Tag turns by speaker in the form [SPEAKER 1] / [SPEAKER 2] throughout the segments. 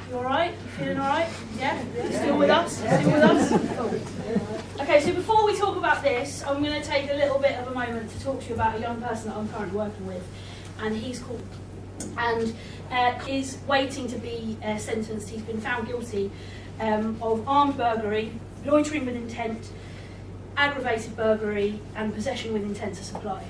[SPEAKER 1] You alright? You feeling alright? Yeah? Still with us? Still with us? Cool. Okay, so before we talk about this, I'm going to take a little bit of a moment to talk to you about a young person that I'm currently working with, and he's called and is waiting to be sentenced. He's been found guilty of armed burglary, loitering with intent, aggravated burglary, and possession with intent to supply.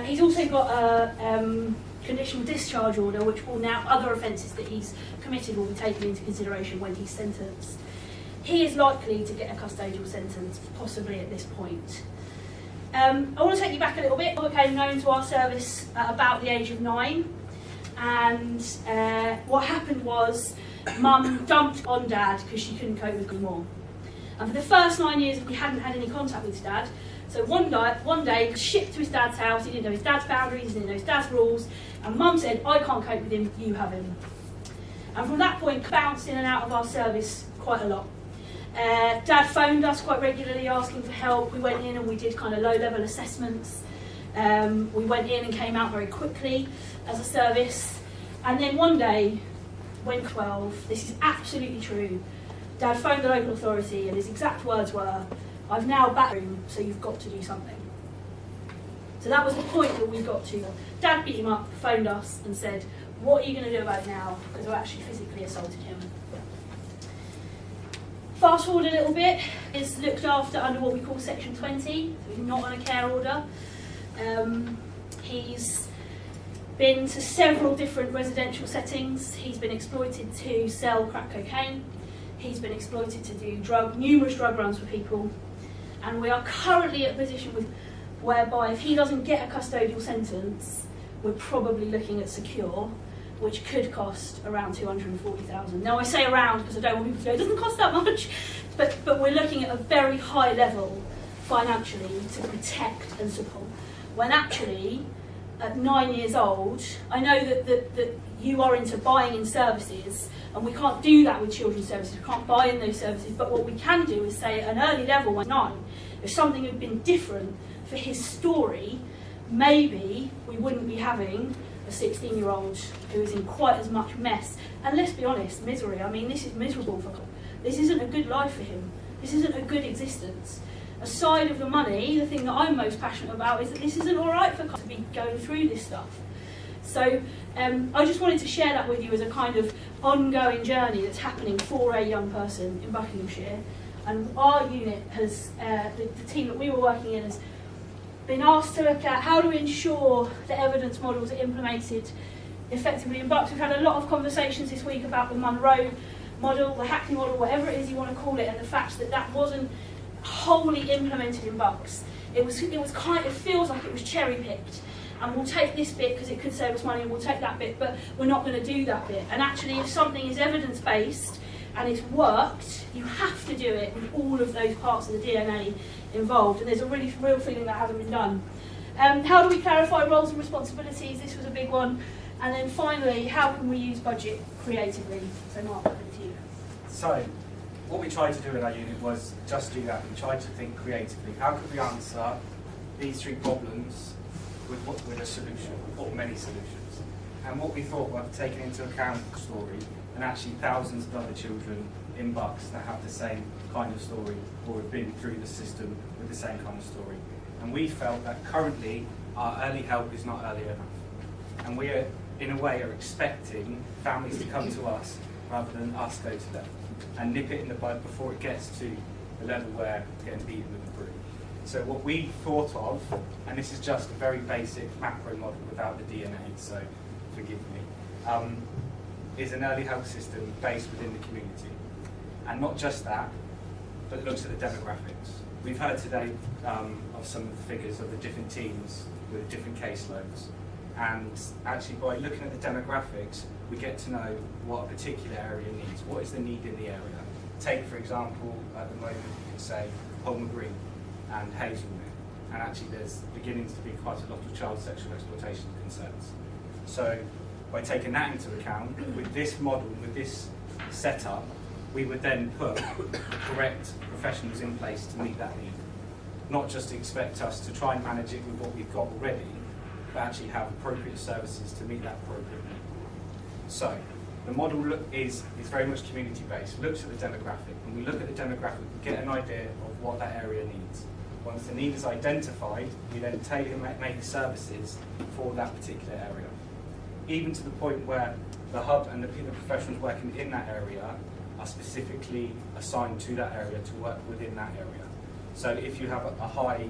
[SPEAKER 1] He's also got a conditional discharge order, which will now, other offences that he's committed will be taken into consideration when he's sentenced. He is likely to get a custodial sentence, possibly at this point. I want to take you back a little bit. He became known to our service at about the age of 9, and what happened was Mum dumped on Dad because she couldn't cope with him more. And for the first 9 years, he hadn't had any contact with his dad. So one day, he was shipped to his dad's house. He didn't know his dad's boundaries, he didn't know his dad's rules, and Mum said, "I can't cope with him, you have him." And from that point, bounced in and out of our service quite a lot. Dad phoned us quite regularly asking for help. We went in and we did kind of low-level assessments. We went in and came out very quickly as a service. And then one day, when 12, this is absolutely true, Dad phoned the local authority and his exact words were, "I've now backed him, so you've got to do something." So that was the point that we got to. Dad beat him up, phoned us and said, "What are you going to do about it now?" Because I actually physically assaulted him. Fast forward a little bit, is looked after under what we call Section 20, so he's not on a care order. He's been to several different residential settings. He's been exploited to sell crack cocaine. He's been exploited to do numerous drug runs for people. And we are currently at a position whereby if he doesn't get a custodial sentence, we're probably looking at secure, which could cost around $240,000. Now I say around because I don't want people to go, it doesn't cost that much, but we're looking at a very high level financially to protect and support. When actually, at 9 years old, I know that you are into buying in services, and we can't do that with children's services, we can't buy in those services, but what we can do is say at an early level, when 9, if something had been different for his story, maybe we wouldn't be having a 16-year-old who is in quite as much mess. And let's be honest, misery. I mean, this is miserable for him. This isn't a good life for him. This isn't a good existence. Aside of the money, the thing that I'm most passionate about is that this isn't all right for to be going through this stuff. So I just wanted to share that with you as a kind of ongoing journey that's happening for a young person in Buckinghamshire. And our unit has, the team that we were working in has been asked to look at how to ensure that evidence models are implemented effectively in Bucks. We've had a lot of conversations this week about the Monroe model, the Hackney model, whatever it is you want to call it, and the fact that that wasn't wholly implemented in Bucks. It feels like it was cherry picked, and we'll take this bit because it could save us money, and we'll take that bit, but we're not going to do that bit. And actually, if something is evidence based and it's worked, you have to do it with all of those parts of the DNA involved, and there's a real feeling that hasn't been done. How do we clarify roles and responsibilities? This was a big one. And then finally, how can we use budget creatively? So Mark, over to you.
[SPEAKER 2] So, what we tried to do in our unit was just do that. We tried to think creatively. How could we answer these 3 problems with a solution, or many solutions? And what we thought was taking into account the story, and actually thousands of other children in Bucks that have the same kind of story or have been through the system with the same kind of story. And we felt that currently our early help is not early enough. And we are, in a way, are expecting families to come to us rather than us go to them and nip it in the bud before it gets to the level where it's getting beaten with the broom. So what we thought of, and this is just a very basic macro model without the DNA, so forgive me, is an early help system based within the community. And not just that, but looks at the demographics. We've heard today of some of the figures of the different teams with different caseloads. And actually by looking at the demographics, we get to know what a particular area needs. What is the need in the area? Take, for example, at the moment, you can say Holmer Green and Hazelmere. And actually there's beginning to be quite a lot of child sexual exploitation concerns. So by taking that into account, with this model, with this setup, we would then put the correct professionals in place to meet that need. Not just expect us to try and manage it with what we've got already, but actually have appropriate services to meet that appropriate need. So, The model is very much community-based, looks at the demographic. When we look at the demographic, we get an idea of what that area needs. Once the need is identified, we then tailor-make services for that particular area. Even to the point where the hub and the professionals working in that area are specifically assigned to that area to work within that area. So if you have a high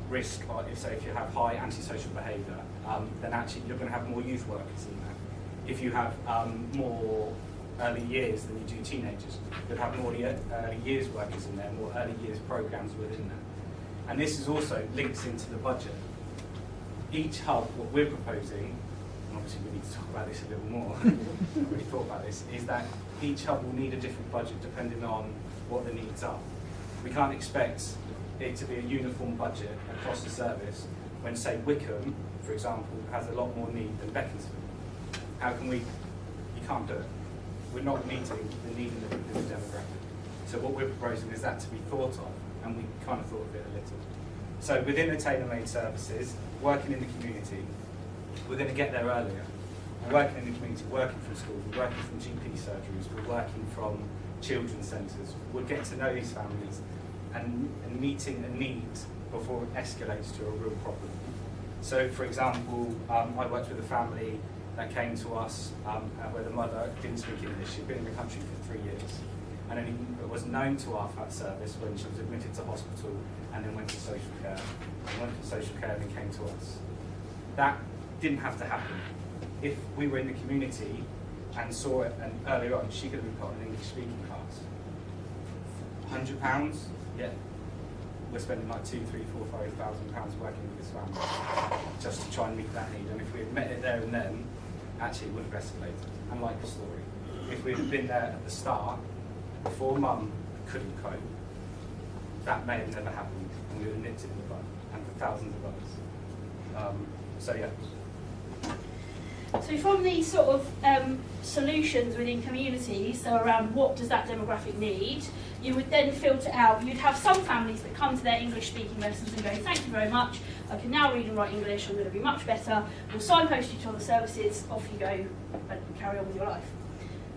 [SPEAKER 2] risk, or if you have high antisocial behaviour, then actually you're going to have more youth workers in there. If you have more early years than you do teenagers, you'll have more early years workers in there, more early years programmes within there. And this is also links into the budget. Each hub, what we're proposing, and obviously we need to talk about this a little more, I've already thought about this, is that each hub will need a different budget depending on what the needs are. We can't expect it to be a uniform budget across the service when, say, Wickham, for example, has a lot more need than Beaconsfield. How can we? You can't do it. We're not meeting the need in the demographic. So what we're proposing is that to be thought of, and we kind of thought of it a little. So within the tailor-made services, working in the community, we're going to get there earlier. We're working in the community, working from schools, we're working from GP surgeries, we're working from children's centres. We'll get to know these families and meeting a need before it escalates to a real problem. So, for example, I worked with a family that came to us where the mother didn't speak English. She'd been in the country for 3 years. And only it was known to our FAT service when she was admitted to hospital and then went to social care. And went to social care and then came to us. That didn't have to happen. If we were in the community and saw it, and earlier on, she could have been put in an English speaking class. £100, yeah. We're spending like £2,000, £3,000, £4,000, £5,000 working with this family just to try and meet that need. And if we had met it there and then, actually it would have escalated. And like the story, if we had been there at the start, before Mum couldn't cope, that may have never happened, and we would have nipped it in the bud, and for thousands of others. So yeah.
[SPEAKER 1] So from these sort of solutions within communities, so around what does that demographic need, you would then filter out, you'd have some families that come to their English speaking lessons and go, thank you very much, I can now read and write English, I'm going to be much better, we'll signpost you to other services, off you go and carry on with your life.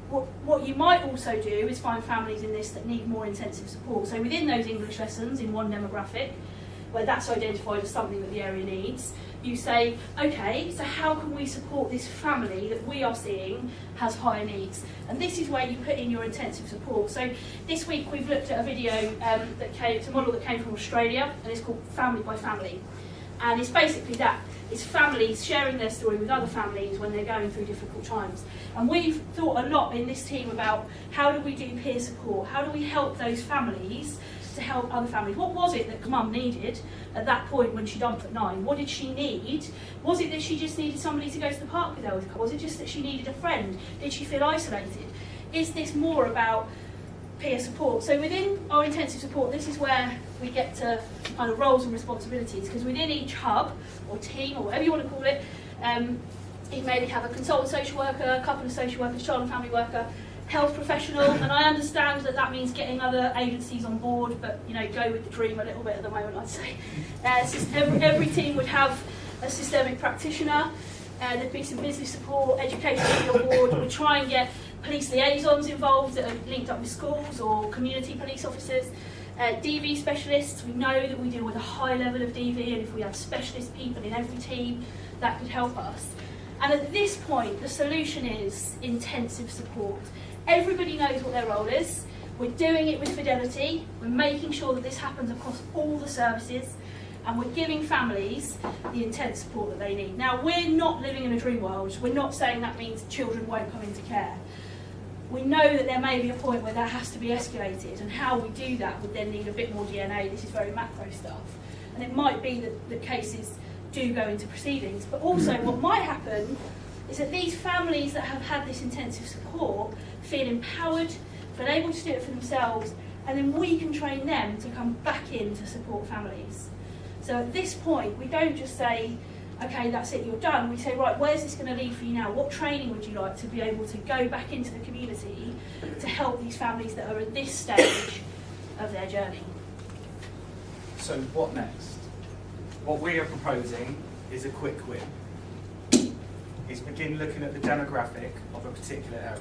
[SPEAKER 1] What you might also do is find families in this that need more intensive support. So within those English lessons in one demographic, where that's identified as something that the area needs, you say, okay, so how can we support this family that we are seeing has higher needs? And this is where you put in your intensive support. So this week we've looked at a video it's a model that came from Australia, and it's called Family by Family. And it's basically that. It's families sharing their story with other families when they're going through difficult times. And we've thought a lot in this team about how do we do peer support? How do we help those families to help other families? What was it that Mum needed at that point when she dumped at 9? What did she need? Was it that she just needed somebody to go to the park with her? Was it just that she needed a friend? Did she feel isolated? Is this more about peer support? So within our intensive support, this is where we get to kind of roles and responsibilities, because within each hub or team or whatever you want to call it, you maybe have a consultant social worker, a couple of social workers, child and family worker, health professional, and I understand that that means getting other agencies on board, but go with the dream a little bit at the moment, I'd say. Every team would have a systemic practitioner, there'd be some business support, education would be on board. We try and get police liaisons involved that are linked up with schools or community police officers. DV specialists, we know that we deal with a high level of DV, and if we have specialist people in every team, that could help us. And at this point, the solution is intensive support. Everybody knows what their role is. We're doing it with fidelity. We're making sure that this happens across all the services, and we're giving families the intense support that they need. Now, we're not living in a dream world. We're not saying that means children won't come into care. We know that there may be a point where that has to be escalated, and how we do that would then need a bit more DNA. This is very macro stuff. And it might be that the cases do go into proceedings, but also what might happen is that these families that have had this intensive support feel empowered, feel able to do it for themselves, and then we can train them to come back in to support families. So at this point, we don't just say, okay, that's it, you're done. We say, right, where's this going to lead for you now? What training would you like to be able to go back into the community to help these families that are at this stage of their journey?
[SPEAKER 2] So what next? What we are proposing is a quick win. Is begin looking at the demographic of a particular area.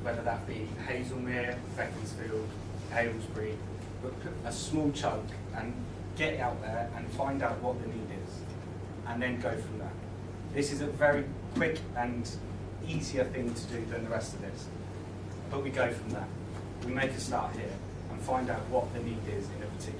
[SPEAKER 2] whether that be Hazelmere, Beaconsfield, Aylesbury, but put a small chunk and get it out there and find out what the need is, and then go from there. This is a very quick and easier thing to do than the rest of this, but we go from there. We make a start here and find out what the need is in a particular